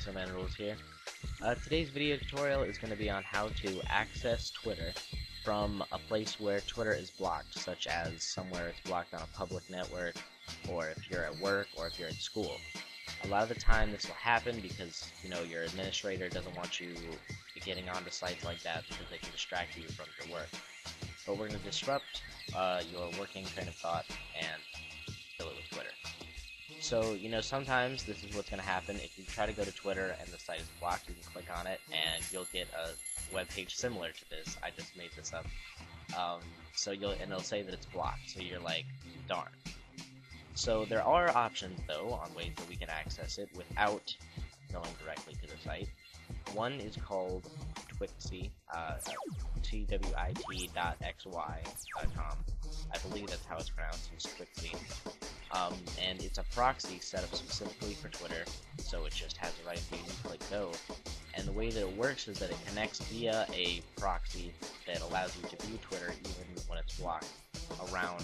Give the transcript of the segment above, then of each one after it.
Rules here. Today's video tutorial is going to be on how to access Twitter from a place where Twitter is blocked, such as somewhere it's blocked on a public network, or if you're at work, or if you're at school. A lot of the time this will happen because, your administrator doesn't want you getting onto sites like that because they can distract you from your work. But we're going to disrupt your working train of thought and fill it with Twitter. So, sometimes this is what's going to happen. If you try to go to Twitter and the site is blocked, you can click on it and you'll get a web page similar to this. I just made this up. And it'll say that it's blocked, so you're like, darn. So there are options, though, on ways that we can access it without going directly to the site. One is called Twixy, twit.xy.com. I believe that's how it's pronounced, it's Twixy. And it's a proxy set up specifically for Twitter, so it just has the right view, you click go. And the way that it works is that it connects via a proxy that allows you to view Twitter even when it's blocked around,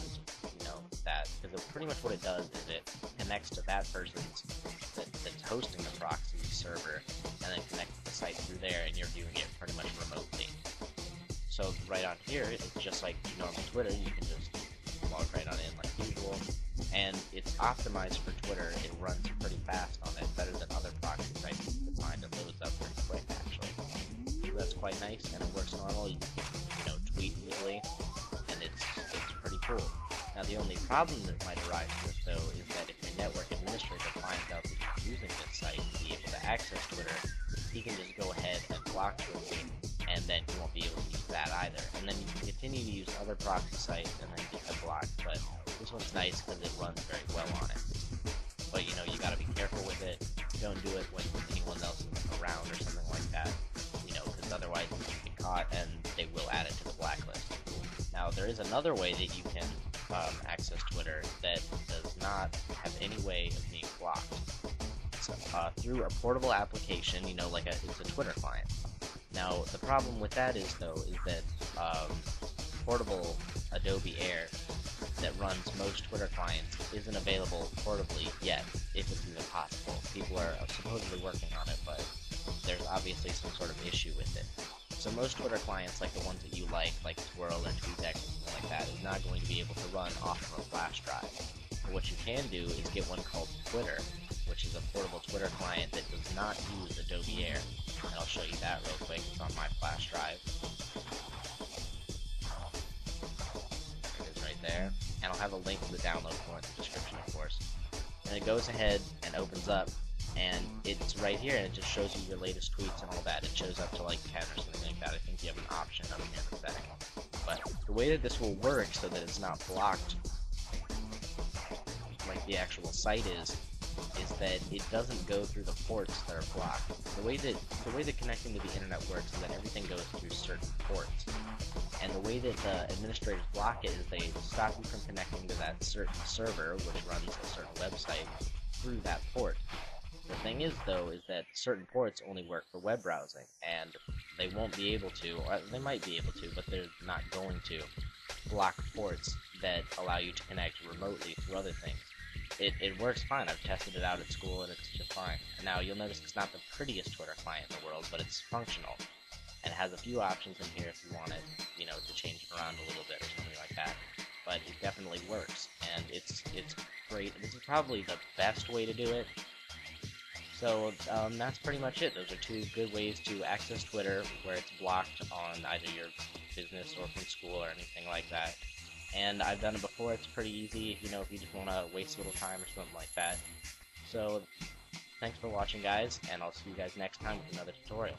that. Because pretty much what it does is it connects to that person's that's hosting the proxy server, and then connects the site through there, and you're viewing it pretty much remotely. So right on here, it's just like normal Twitter. You can just log right on in like usual, and it's optimized for Twitter. It runs pretty fast on it, better than other proxy sites you can find. It loads up pretty quick, actually. So that's quite nice, and it works normal. You can, tweet easily, and it's pretty cool. Now, the only problem that might arise from this, though, is that if your network administrator finds out that you're using this site to be able to access Twitter, he can just go ahead and block Twitter, and then you won't be able to use that either. And then you can continue to use other proxy sites and then get them blocked, but this one's nice because it runs very well on it. But, you gotta be careful with it. Don't do it when anyone else is around or something like that, because otherwise you can get caught and they will add it to the blacklist. Now, there is another way that you can access Twitter that does not have any way of being blocked. So, through a portable application, it's a Twitter client. Now, the problem with that is that portable Adobe Air that runs most Twitter clients isn't available portably yet, if it's even possible. People are supposedly working on it, but there's obviously some sort of issue with it. So most Twitter clients, like the ones that you like Twirl or TweetDeck or something like that, is not going to be able to run off of a flash drive. But what you can do is get one called Twitter, which is a portable Twitter client that does not use Adobe Air. And I'll show you that real quick. It's on my flash drive. It is right there. And I'll have a link to the download for it in the description, of course. And it goes ahead and opens up, and it's right here, and it just shows you your latest tweets and all that. It shows up to like 10 or something like that. I think you have an option up here in the setting. But the way that this will work so that it's not blocked like the actual site is that it doesn't go through the ports that are blocked. The way that connecting to the internet works is that everything goes through certain ports. And the way that the administrators block it is they stop you from connecting to that certain server, which runs a certain website, through that port. The thing is, though, is that certain ports only work for web browsing, and they won't be able to, or they might be able to, but they're not going to, block ports that allow you to connect remotely through other things. It works fine. I've tested it out at school, and it's just fine. Now, you'll notice it's not the prettiest Twitter client in the world, but it's functional, and it has a few options in here if you want it, to change it around a little bit or something like that. But it definitely works, and it's great. This is probably the best way to do it. So that's pretty much it. Those are two good ways to access Twitter where it's blocked on either your business or from school or anything like that. And I've done it before. It's pretty easy, if you just want to waste a little time or something like that. So thanks for watching, guys, and I'll see you guys next time with another tutorial.